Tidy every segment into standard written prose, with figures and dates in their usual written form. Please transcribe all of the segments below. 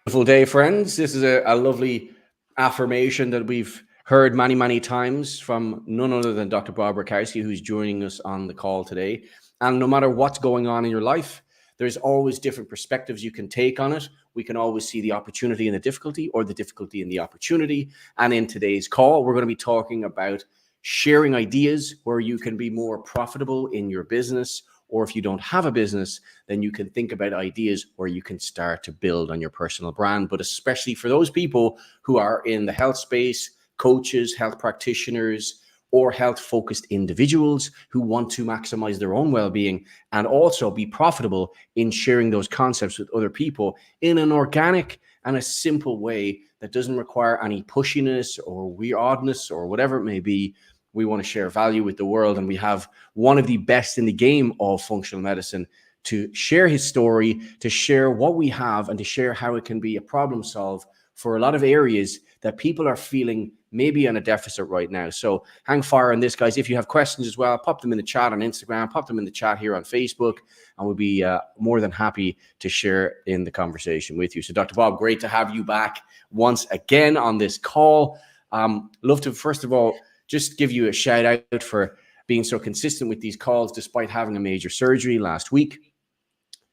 Beautiful day, friends. This is a lovely affirmation that we've heard many, many times from none other than Dr. Bob Rakowski, who's joining us on the call today. And no matter what's going on in your life, there's always different perspectives you can take on it. We can always see the opportunity in the difficulty or the difficulty in the opportunity. And in today's call, we're going to be talking about sharing ideas where you can be more profitable in your business, or if you don't have a business, then you can think about ideas where you can start to build on your personal brand. But especially for those people who are in the health space, coaches, health practitioners, or health focused individuals who want to maximize their own well-being and also be profitable in sharing those concepts with other people in an organic and a simple way that doesn't require any pushiness or weirdness or whatever it may be. We want to share value with the world, and we have one of the best in the game of functional medicine to share his story, to share what we have, and to share how it can be a problem solve for a lot of areas that people are feeling maybe on a deficit right now. So hang fire on this, guys. If you have questions as well, pop them in the chat on Instagram, pop them in the chat here on Facebook, and we'll be more than happy to share in the conversation with you. So Dr. Bob, great to have you back once again on this call. Love to, first of all, just give you a shout out for being so consistent with these calls despite having a major surgery last week.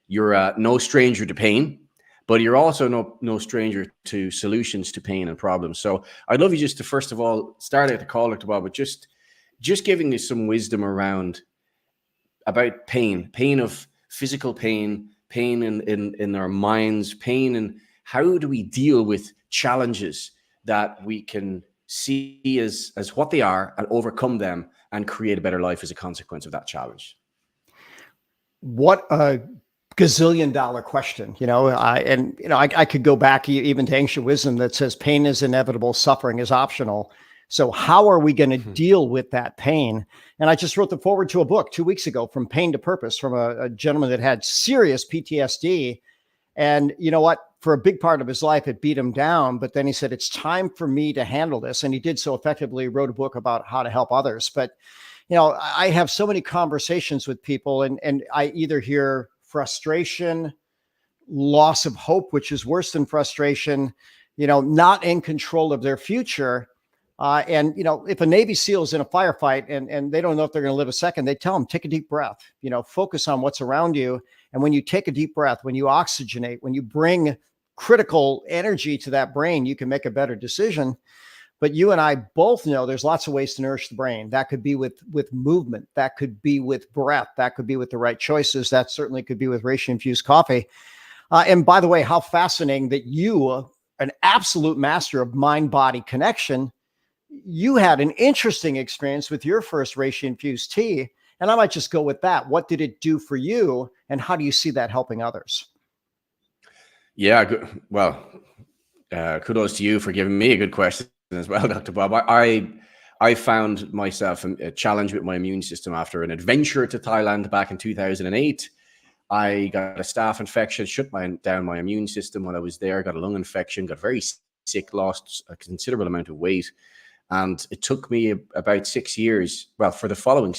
You're no stranger to pain, but you're also no stranger to solutions to pain and problems. So I'd love you just to, first of all, start at the call, Dr. Bob, but just giving you some wisdom about pain of physical pain in our minds, pain, and how do we deal with challenges that we can see as what they are and overcome them and create a better life as a consequence of that challenge. What a gazillion-dollar question, I could go back even to ancient wisdom that says pain is inevitable, suffering is optional. So how are we going to deal with that pain? And I just wrote the foreword to a book 2 weeks ago, From Pain to Purpose, from a gentleman that had serious PTSD. And you know what? For a big part of his life, it beat him down. But then he said, it's time for me to handle this. And he did so effectively, wrote a book about how to help others. But, I have so many conversations with people, and I either hear frustration, loss of hope, which is worse than frustration, not in control of their future. And if a Navy SEAL is in a firefight and they don't know if they're going to live a second, they tell them, take a deep breath, focus on what's around you. And when you take a deep breath, when you oxygenate, when you bring critical energy to that brain, you can make a better decision. But you and I both know there's lots of ways to nourish the brain. That could be with movement. That could be with breath. That could be with the right choices. That certainly could be with reishi-infused coffee. And by the way, how fascinating that you, an absolute master of mind-body connection, you had an interesting experience with your first reishi-infused tea. And I might just go with that. What did it do for you? And how do you see that helping others? Yeah, well, kudos to you for giving me a good question as well, Dr. Bob. I found myself a challenge with my immune system after an adventure to Thailand back in 2008. I got a staph infection, shut down my immune system while I was there, got a lung infection, got very sick, lost a considerable amount of weight. And it took me about 6 years. Well, for the following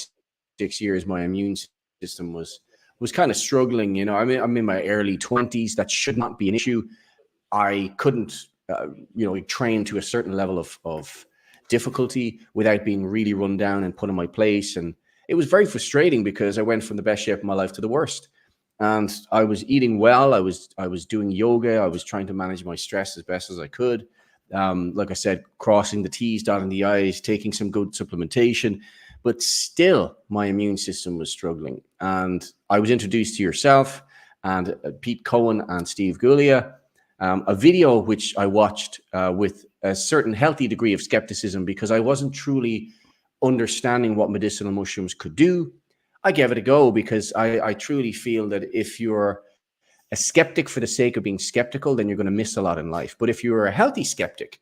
6 years, my immune system was kind of struggling. I'm in my early 20s. That should not be an issue. I couldn't, train to a certain level of difficulty without being really run down and put in my place. And it was very frustrating because I went from the best shape of my life to the worst. And I was eating well. I was doing yoga. I was trying to manage my stress as best as I could. Like I said, crossing the T's, dotting the I's, taking some good supplementation, but still my immune system was struggling. And I was introduced to yourself and Pete Cohen and Steve Gulia, a video which I watched with a certain healthy degree of skepticism because I wasn't truly understanding what medicinal mushrooms could do. I gave it a go because I truly feel that if you're a skeptic for the sake of being skeptical, then you're going to miss a lot in life. But if you're a healthy skeptic,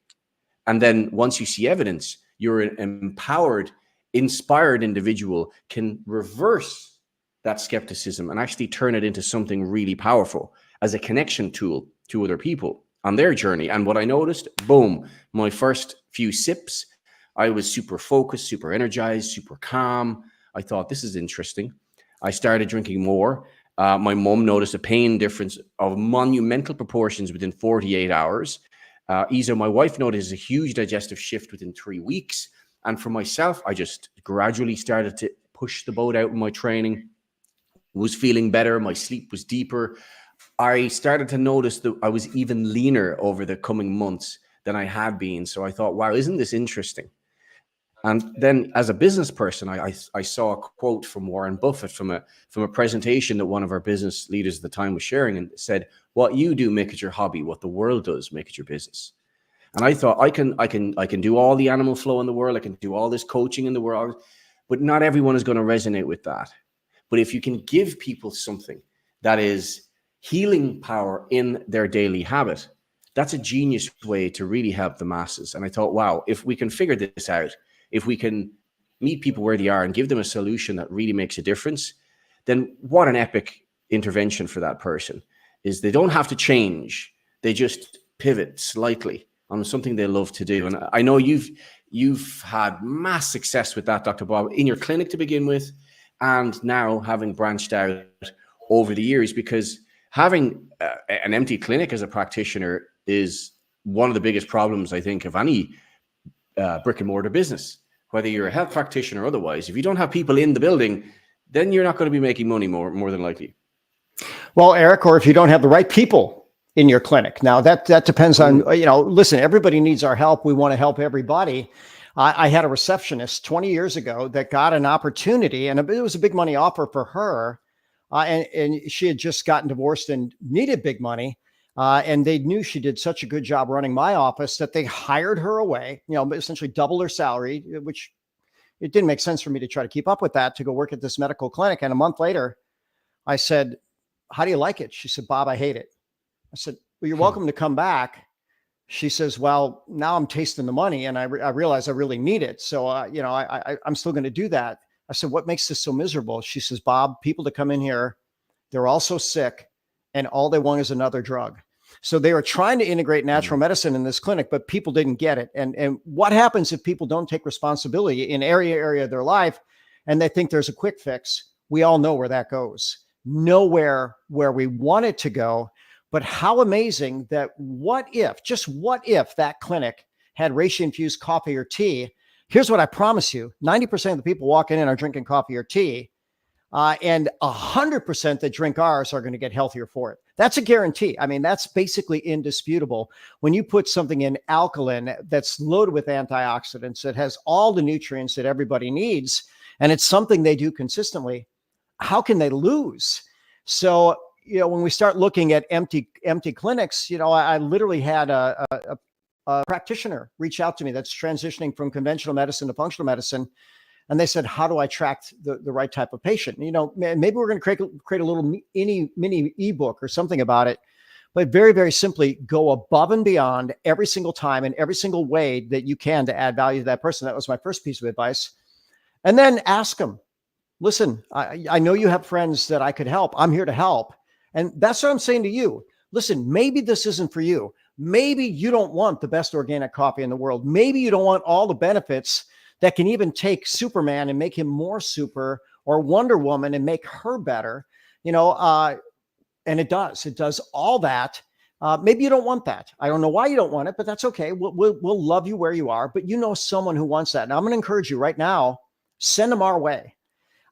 and then once you see evidence, you're an empowered, inspired individual, can reverse that skepticism and actually turn it into something really powerful as a connection tool to other people on their journey. And what I noticed, boom, my first few sips, I was super focused, super energized, super calm. I thought, this is interesting. I started drinking more. My mum noticed a pain difference of monumental proportions within 48 hours. Isa, my wife, noticed a huge digestive shift within 3 weeks. And for myself, I just gradually started to push the boat out in my training, was feeling better. My sleep was deeper. I started to notice that I was even leaner over the coming months than I had been. So I thought, wow, isn't this interesting? And then as a business person, I saw a quote from Warren Buffett from a presentation that one of our business leaders at the time was sharing, and said, what you do, make it your hobby. What the world does, make it your business. And I thought, I can do all the animal flow in the world. I can do all this coaching in the world, but not everyone is going to resonate with that. But if you can give people something that is healing power in their daily habit, that's a genius way to really help the masses. And I thought, wow, if we can figure this out, if we can meet people where they are and give them a solution that really makes a difference, then what an epic intervention for that person. Is they don't have to change. They just pivot slightly on something they love to do. And I know you've had mass success with that, Dr. Bob, in your clinic to begin with, and now having branched out over the years, because having an empty clinic as a practitioner is one of the biggest problems, I think, of any brick and mortar business, whether you're a health practitioner or otherwise. If you don't have people in the building, then you're not going to be making money more than likely. Well, Eric, or if you don't have the right people in your clinic. Now that depends on, listen, everybody needs our help. We want to help everybody. I had a receptionist 20 years ago that got an opportunity, and it was a big money offer for her. And she had just gotten divorced and needed big money. And they knew she did such a good job running my office that they hired her away, essentially double her salary, which it didn't make sense for me to try to keep up with that, to go work at this medical clinic. And a month later, I said, how do you like it? She said, Bob, I hate it. I said, well, you're welcome to come back. She says, well, now I'm tasting the money and I realize I really need it. So, I'm still going to do that. I said, what makes this so miserable? She says, Bob, people that come in here, they're all so sick and all they want is another drug. So they were trying to integrate natural medicine in this clinic, but people didn't get it. And what happens if people don't take responsibility in area of their life and they think there's a quick fix? We all know where that goes. Nowhere where we want it to go. But how amazing that what if that clinic had reishi infused coffee or tea? Here's what I promise you. 90% of the people walking in are drinking coffee or tea. And 100% that drink ours are going to get healthier for it. That's a guarantee. I mean, that's basically indisputable. When you put something in alkaline that's loaded with antioxidants, it has all the nutrients that everybody needs, and it's something they do consistently, how can they lose? So, when we start looking at empty clinics, I literally had a practitioner reach out to me that's transitioning from conventional medicine to functional medicine. And they said, how do I track the right type of patient? Maybe we're going to create a little mini ebook or something about it, but very, very simply go above and beyond every single time in every single way that you can to add value to that person. That was my first piece of advice. And then ask them, listen, I know you have friends that I could help. I'm here to help. And that's what I'm saying to you. Listen, maybe this isn't for you. Maybe you don't want the best organic coffee in the world. Maybe you don't want all the benefits that can even take Superman and make him more super, or Wonder Woman and make her better, and it does all that. Maybe you don't want that. I don't know why you don't want it, but that's okay. We'll love you where you are, but someone who wants that. Now I'm going to encourage you right now, send them our way.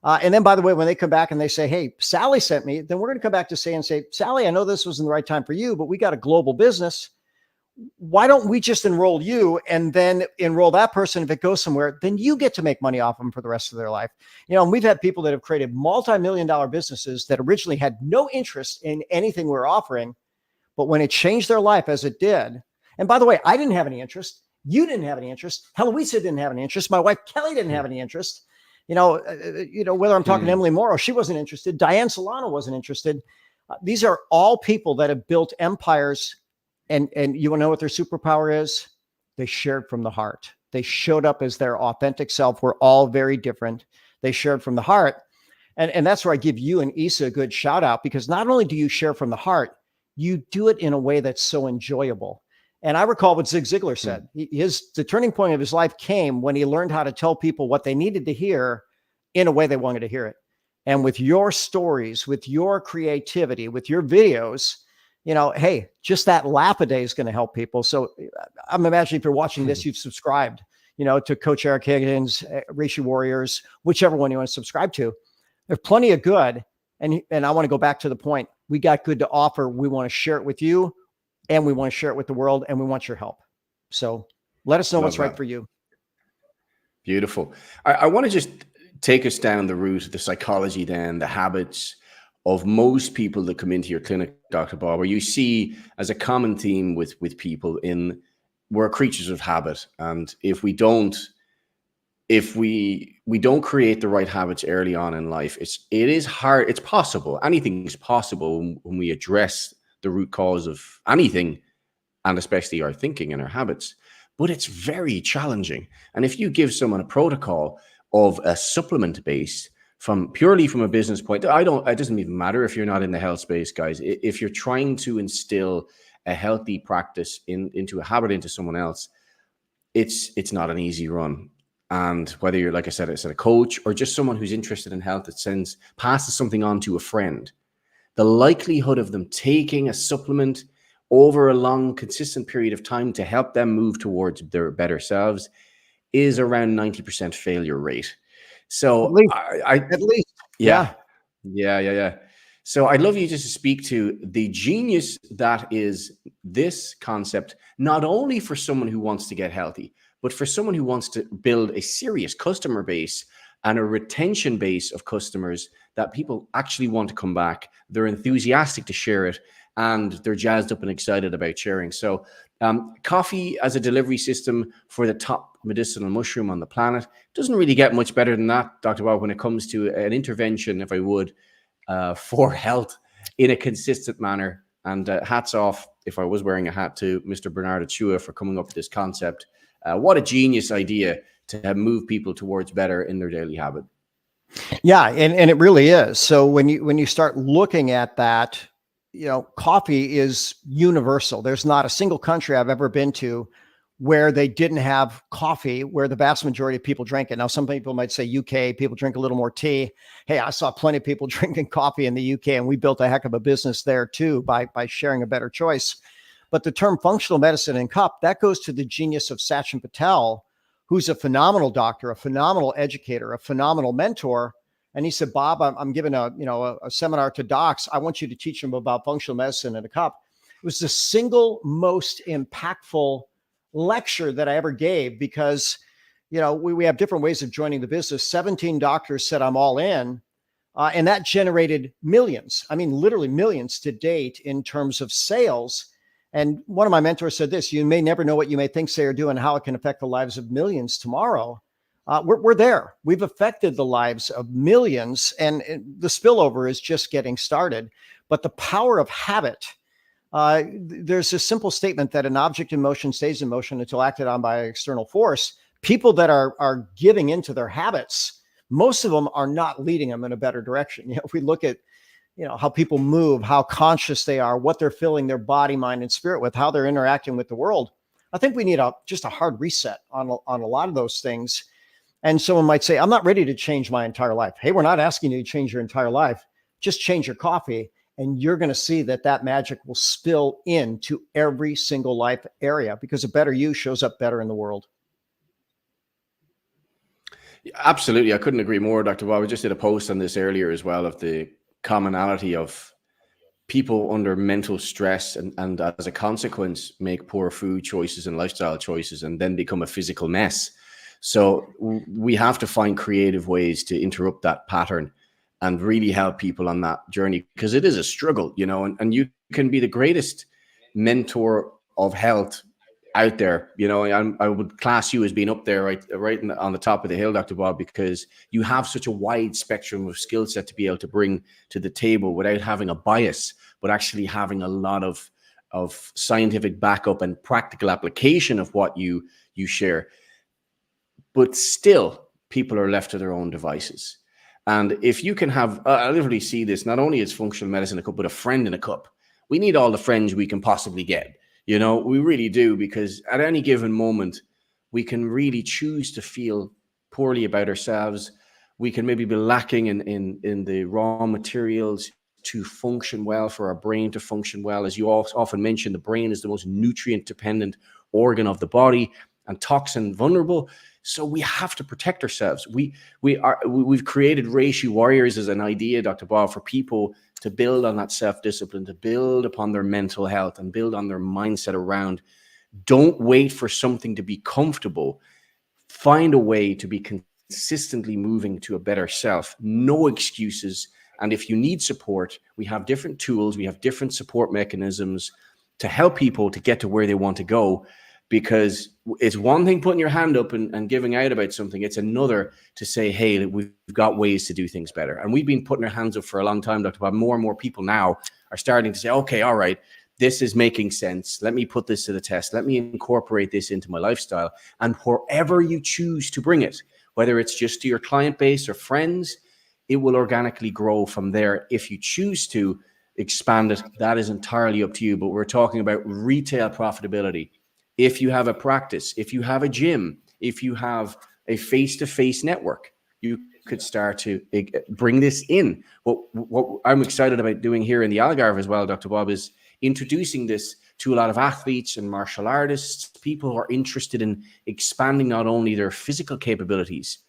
And then, by the way, when they come back and they say, hey, Sally sent me, then we're going to come back to say, Sally, I know this wasn't the right time for you, but we got a global business. Why don't we just enroll you and then enroll that person? If it goes somewhere, then you get to make money off them for the rest of their life. And we've had people that have created multi-million-dollar businesses that originally had no interest in anything we're offering, but when it changed their life as it did, and by the way, I didn't have any interest. You didn't have any interest. Heloisa didn't have any interest. My wife, Kelly, didn't have any interest. Whether I'm talking to Emily Morrow, she wasn't interested. Diane Solano wasn't interested. These are all people that have built empires. And you want to know what their superpower is? They shared from the heart. They showed up as their authentic self. We're all very different. They shared from the heart. And that's where I give you and Isa a good shout out, because not only do you share from the heart, you do it in a way that's so enjoyable. And I recall what Zig Ziglar said. The turning point of his life came when he learned how to tell people what they needed to hear in a way they wanted to hear it. And with your stories, with your creativity, with your videos, hey, just that laugh a day is going to help people. So I'm imagining if you're watching this, you've subscribed, to Coach Eric Higgins, Reishi Warriors, whichever one you want to subscribe to. There's plenty of good. And I want to go back to the point. We got good to offer. We want to share it with you, and we want to share it with the world, and we want your help. So let us know Love what's right that. for you. Beautiful. I want to just take us down the route, the psychology, then the habits of most people that come into your clinic, Dr. Bob, where you see as a common theme with people we're creatures of habit. And if we don't create the right habits early on in life, it is hard. It's possible. Anything is possible when we address the root cause of anything, and especially our thinking and our habits. But it's very challenging. And if you give someone a protocol of a supplement base purely from a business point, it doesn't even matter if you're not in the health space, guys. If you're trying to instill a healthy practice into a habit into someone else, it's not an easy run. And whether you're, like I said, a coach or just someone who's interested in health that passes something on to a friend, the likelihood of them taking a supplement over a long, consistent period of time to help them move towards their better selves is around 90% failure rate. At So least, at least. yeah. So I'd love you just to speak to the genius that is this concept, not only for someone who wants to get healthy, but for someone who wants to build a serious customer base and a retention base of customers that people actually want to come back. They're enthusiastic to share it, and they're jazzed up and excited about sharing. So coffee as a delivery system for the top medicinal mushroom on the planet doesn't really get much better than that, Dr. Bob, when it comes to an intervention, if I would, for health in a consistent manner. And hats off, if I was wearing a hat, to Mr. Bernard Achua for coming up with this concept. What a genius idea to move people towards better in their daily habit. Yeah, and it really is. So when you start looking at that, coffee is universal. There's not a single country I've ever been to where they didn't have coffee, where the vast majority of people drank it. Now, some people might say UK, people drink a little more tea. Hey, I saw plenty of people drinking coffee in the UK, and we built a heck of a business there too by sharing a better choice. But the term functional medicine in cup, that goes to the genius of Sachin Patel, who's a phenomenal doctor, a phenomenal educator, a phenomenal mentor. And he said, Bob, I'm giving a seminar to docs. I want you to teach them about functional medicine in a cup. It was the single most impactful lecture that I ever gave, because, we have different ways of joining the business. 17 doctors said, I'm all in. And that generated millions. I mean, literally millions to date in terms of sales. And one of my mentors said this: you may never know what you may think, say, or do, and how it can affect the lives of millions tomorrow. We're there. We've affected the lives of millions, and the spillover is just getting started. But the power of habit, there's a simple statement that an object in motion stays in motion until acted on by an external force. People that are giving into their habits, most of them are not leading them in a better direction. If we look at how people move, how conscious they are, what they're filling their body, mind, and spirit with, how they're interacting with the world, I think we need just a hard reset on a lot of those things. And someone might say, I'm not ready to change my entire life. Hey, we're not asking you to change your entire life. Just change your coffee, and you're going to see that magic will spill into every single life area, because a better you shows up better in the world. Absolutely. I couldn't agree more, Dr. Bob. I just did a post on this earlier as well, of the commonality of people under mental stress and as a consequence make poor food choices and lifestyle choices, and then become a physical mess. So we have to find creative ways to interrupt that pattern and really help people on that journey, because it is a struggle, and you can be the greatest mentor of health out there. I would class you as being up there, right on the top of the hill, Dr. Bob, because you have such a wide spectrum of skill set to be able to bring to the table without having a bias, but actually having a lot of scientific backup and practical application of what you share. But still, people are left to their own devices. And if you can have, I literally see this not only as functional medicine in a cup, but a friend in a cup. We need all the friends we can possibly get. We really do, because at any given moment, we can really choose to feel poorly about ourselves. we can maybe be lacking in the raw materials to function well, for our brain to function well. As you often mention, the brain is the most nutrient dependent organ of the body and toxin vulnerable. So we have to protect ourselves. We've created Reishi warriors as an idea, Dr. Bob, for people to build on that self-discipline, to build upon their mental health and build on their mindset around, don't wait for something to be comfortable. Find a way to be consistently moving to a better self. No excuses. And if you need support, we have different tools, we have different support mechanisms to help people to get to where they want to go. Because it's one thing putting your hand up and giving out about something. It's another to say, hey, we've got ways to do things better. And we've been putting our hands up for a long time, Dr. Bob. More and more people now are starting to say, okay, all right, this is making sense. Let me put this to the test. Let me incorporate this into my lifestyle. And wherever you choose to bring it, whether it's just to your client base or friends, it will organically grow from there. If you choose to expand it, that is entirely up to you. But we're talking about retail profitability. If you have a practice, if you have a gym, if you have a face-to-face network, you could start to bring this in. What I'm excited about doing here in the Algarve as well, Dr. Bob, is introducing this to a lot of athletes and martial artists, people who are interested in expanding not only their physical capabilities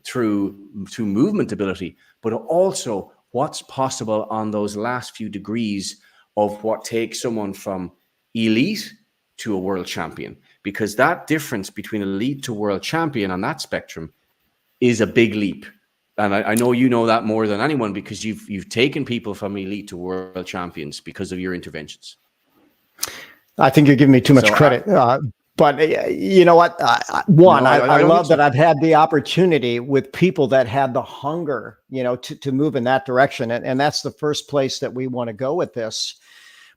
through movement ability, but also what's possible on those last few degrees of what takes someone from elite to a world champion. Because that difference between elite to world champion on that spectrum is a big leap. And I know you know that more than anyone, because you've taken people from elite to world champions because of your interventions. I think you're giving me too much credit. But you know what? I love that I've had the opportunity with people that had the hunger, to move in that direction. And that's the first place that we want to go with this.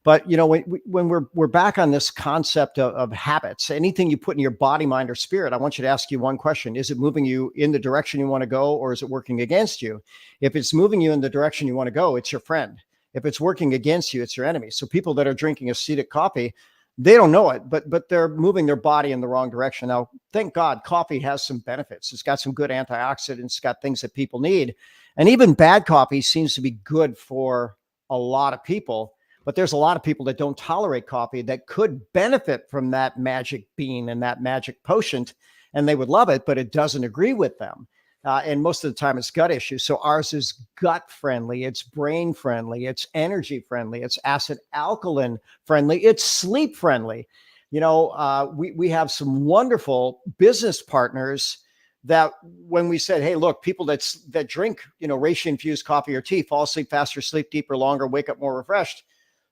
But, when we're back on this concept of habits, anything you put in your body, mind, or spirit, I want you to ask you one question. Is it moving you in the direction you want to go, or is it working against you? If it's moving you in the direction you want to go, it's your friend. If it's working against you, it's your enemy. So people that are drinking acetic coffee, they don't know it, but they're moving their body in the wrong direction. Now, thank God, coffee has some benefits. It's got some good antioxidants, it's got things that people need. And even bad coffee seems to be good for a lot of people. But there's a lot of people that don't tolerate coffee that could benefit from that magic bean and that magic potion, and they would love it, but it doesn't agree with them. And most of the time it's gut issues. So ours is gut friendly, it's brain friendly, it's energy friendly, it's acid alkaline friendly, it's sleep friendly. We have some wonderful business partners that when we said, hey, look, people that drink, reishi infused coffee or tea fall asleep faster, sleep deeper, longer, wake up more refreshed.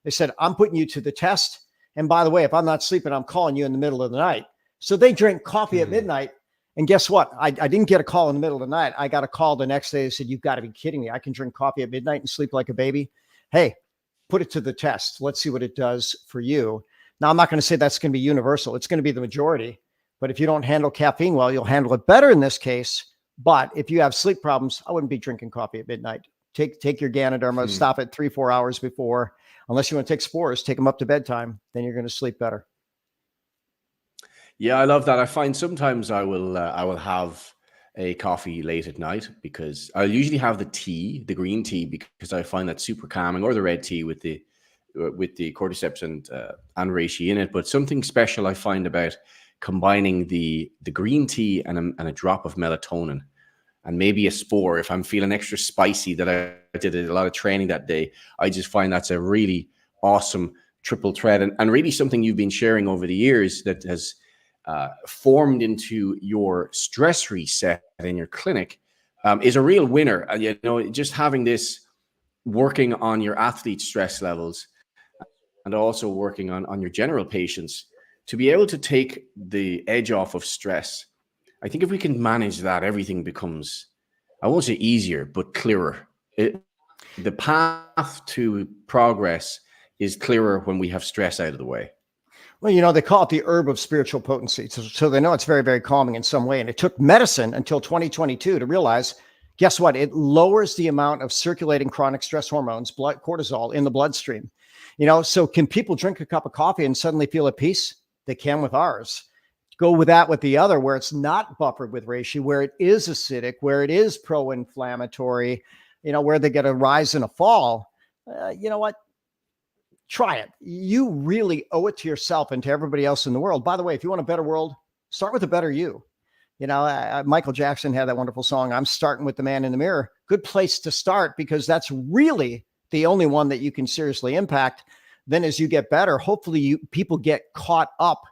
They said, I'm putting you to the test. And by the way, if I'm not sleeping, I'm calling you in the middle of the night. So they drink coffee at midnight. And guess what? I didn't get a call in the middle of the night. I got a call the next day. They said, you've got to be kidding me. I can drink coffee at midnight and sleep like a baby. Hey, put it to the test. Let's see what it does for you. Now, I'm not going to say that's going to be universal. It's going to be the majority. But if you don't handle caffeine well, you'll handle it better in this case. But if you have sleep problems, I wouldn't be drinking coffee at midnight. Take your Ganoderma, stop it 3-4 hours before. Unless you want to take spores, take them up to bedtime, then you're going to sleep better. Yeah, I love that. I find sometimes I will have a coffee late at night, because I'll usually have the green tea, because I find that super calming, or the red tea with the cordyceps and reishi in it. But something special I find about combining the green tea and a drop of melatonin, and maybe a spore if I'm feeling extra spicy, that I did a lot of training that day. I just find that's a really awesome triple threat, and really something you've been sharing over the years that has formed into your stress reset in your clinic is a real winner. Just having this working on your athlete stress levels, and also working on your general patients, to be able to take the edge off of stress. I think if we can manage that, everything becomes, I won't say easier, but clearer. The path to progress is clearer when we have stress out of the way. Well, they call it the herb of spiritual potency. So they know it's very, very calming in some way. And it took medicine until 2022 to realize, guess what? It lowers the amount of circulating chronic stress hormones, cortisol, in the bloodstream. So can people drink a cup of coffee and suddenly feel at peace? They can with ours. Go with that with the other, where it's not buffered with reishi, where it is acidic, where it is pro-inflammatory, where they get a rise and a fall. You know what? Try it. You really owe it to yourself and to everybody else in the world. By the way, if you want a better world, start with a better you. Michael Jackson had that wonderful song, I'm starting with the man in the mirror. Good place to start, because that's really the only one that you can seriously impact. Then as you get better, hopefully people get caught up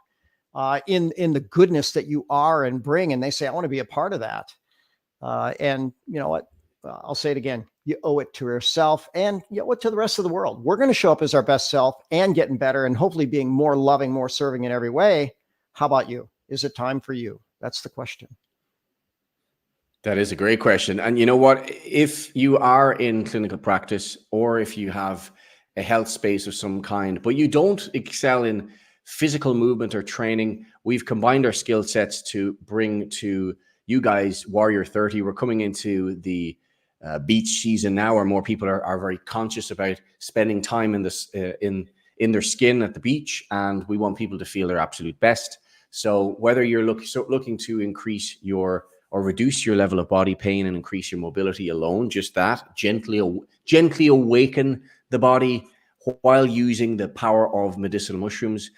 in the goodness that you are and bring, and they say, I want to be a part of that. And you know what? I'll say it again. You owe it to yourself and you owe it to the rest of the world. We're going to show up as our best self and getting better and hopefully being more loving, more serving in every way. How about you? Is it time for you? That's the question. That is a great question. And you know what? If you are in clinical practice, or if you have a health space of some kind, but you don't excel in physical movement or training, we've combined our skill sets to bring to you guys Warrior 30. We're coming into the beach season now, where more people are very conscious about spending time in this in their skin at the beach, and we want people to feel their absolute best. So whether you're looking to increase or reduce your level of body pain and increase your mobility alone, just that, gently awaken the body while using the power of medicinal mushrooms.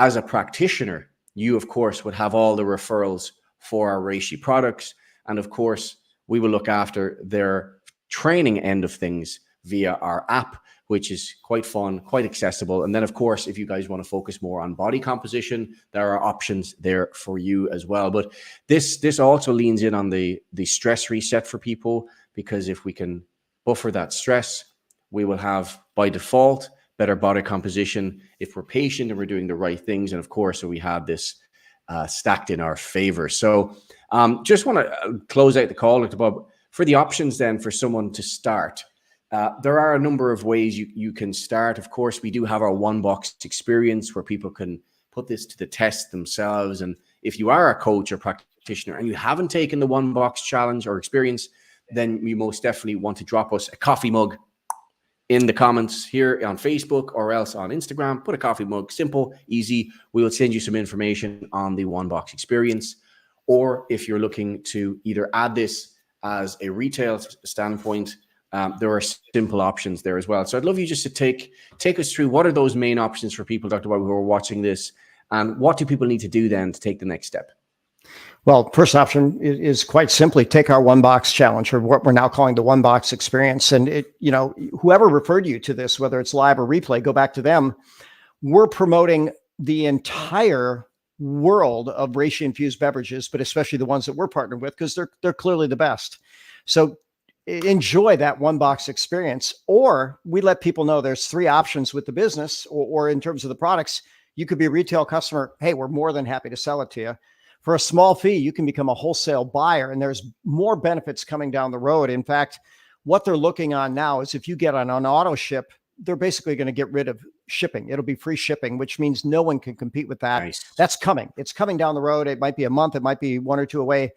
As a practitioner, you of course would have all the referrals for our reishi products, and of course we will look after their training end of things via our app, which is quite fun, quite accessible. And then, of course, if you guys want to focus more on body composition, there are options there for you as well. But this also leans in on the stress reset for people, because if we can buffer that stress, we will have, by default, better body composition if we're patient and we're doing the right things. And of course, so we have this stacked in our favor. So just want to close out the call, Dr. Bob, for the options then for someone to start. There are a number of ways you can start. Of course, we do have our one box experience where people can put this to the test themselves. And if you are a coach or practitioner and you haven't taken the one box challenge or experience, then you most definitely want to drop us a coffee mug in the comments here on Facebook or else on Instagram. Put a coffee mug, simple, easy. We will send you some information on the one box experience. Or if you're looking to either add this as a retail standpoint, there are simple options there as well. So I'd love you just to take us through what are those main options for people, Dr. Bob, who are watching this, and what do people need to do then to take the next step? Well, first option is quite simply take our one box challenge, or what we're now calling the one box experience. And whoever referred you to this, whether it's live or replay, go back to them. We're promoting the entire world of reishi infused beverages, but especially the ones that we're partnered with, because they're clearly the best. So enjoy that one box experience. Or we let people know there's three options with the business, or in terms of the products. You could be a retail customer. Hey, we're more than happy to sell it to you. For a small fee, you can become a wholesale buyer, and there's more benefits coming down the road. In fact, what they're looking on now is if you get on an auto ship, they're basically going to get rid of shipping. It'll be free shipping, which means no one can compete with that. Nice. That's coming. It's coming down the road. It might be a month. It might be 1 or 2 away.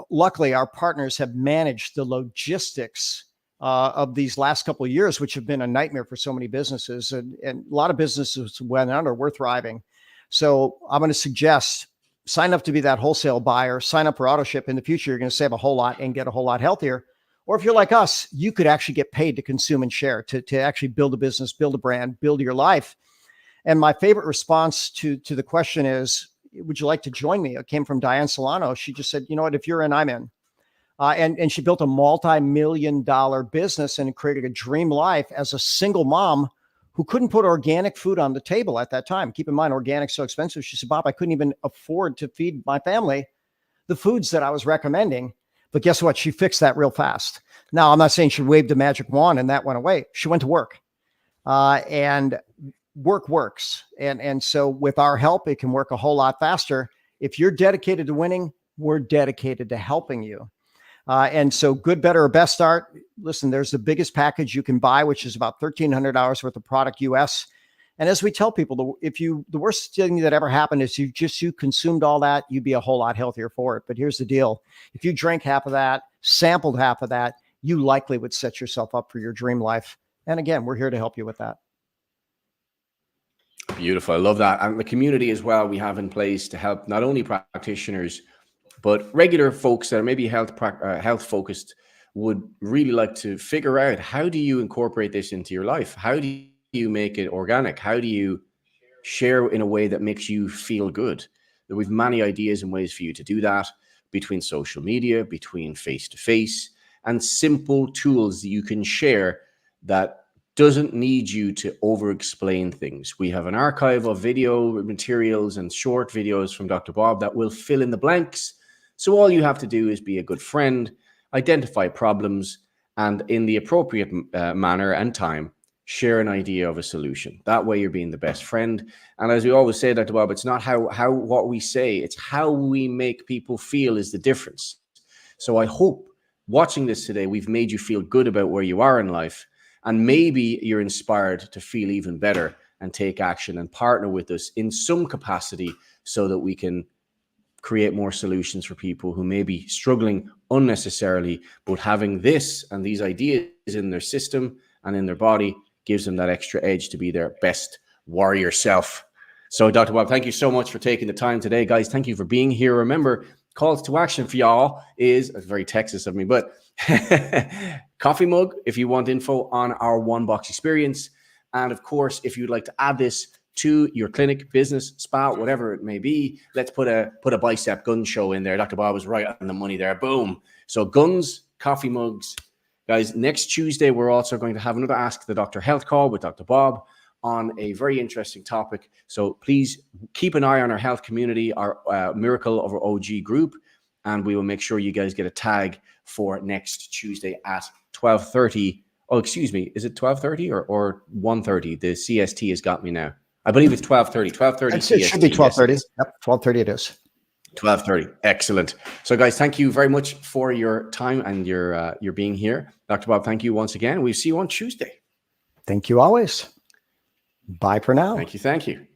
Luckily, our partners have managed the logistics of these last couple of years, which have been a nightmare for so many businesses. And a lot of businesses went under. We're thriving. So I'm going to suggest sign up to be that wholesale buyer, sign up for auto ship. In the future, you're going to save a whole lot and get a whole lot healthier. Or if you're like us, you could actually get paid to consume and share, to actually build a business, build a brand, build your life. And my favorite response to the question is, would you like to join me? It came from Diane Solano. She just said, you know what, if you're in, I'm in. And she built a multi-million-dollar business and created a dream life as a single mom who couldn't put organic food on the table at that time. Keep in mind, organic's so expensive. She said, Bob, I couldn't even afford to feed my family the foods that I was recommending. But guess what? She fixed that real fast. Now, I'm not saying she waved a magic wand and that went away. She went to work. And work works. And so with our help, it can work a whole lot faster. If you're dedicated to winning, we're dedicated to helping you. And so good, better, or best start. Listen, there's the biggest package you can buy, which is about $1,300 worth of product US. And as we tell people, the worst thing that ever happened is you consumed all that, you'd be a whole lot healthier for it. But here's the deal. If you drank half of that, sampled half of that, you likely would set yourself up for your dream life. And again, we're here to help you with that. Beautiful. I love that. And the community as well we have in place to help not only practitioners, but regular folks that are maybe health focused would really like to figure out, how do you incorporate this into your life? How do you make it organic? How do you share in a way that makes you feel good? We've many ideas and ways for you to do that, between social media, between face to face, and simple tools that you can share that doesn't need you to over explain things. We have an archive of video materials and short videos from Dr. Bob that will fill in the blanks. So all you have to do is be a good friend, identify problems, and in the appropriate manner and time, share an idea of a solution. That way you're being the best friend. And as we always say, Dr. Bob, it's not what we say, it's how we make people feel is the difference. So I hope watching this today, we've made you feel good about where you are in life. And maybe you're inspired to feel even better and take action and partner with us in some capacity so that we can create more solutions for people who may be struggling unnecessarily, but having this and these ideas in their system and in their body gives them that extra edge to be their best warrior self. So Dr. Bob, thank you so much for taking the time today. Guys, thank you for being here. Remember, calls to action for y'all is very Texas of me, but coffee mug if you want info on our one box experience. And of course, if you'd like to add this to your clinic, business, spa, whatever it may be, let's put a bicep gun show in there. Dr. Bob was right on the money there. Boom. So guns, coffee mugs. Guys, next Tuesday, we're also going to have another Ask the Doctor Health call with Dr. Bob on a very interesting topic. So please keep an eye on our health community, our Miracle of OG group, and we will make sure you guys get a tag for next Tuesday at 12:30. Oh, excuse me. Is it 12:30 or 1:30? The CST has got me now. I believe it's 12:30. 12:30 CST. It should be 12:30. Yep, 12:30 it is. 12:30. Excellent. So guys, thank you very much for your time and your being here. Dr. Bob, thank you once again. We'll see you on Tuesday. Thank you always. Bye for now. Thank you. Thank you.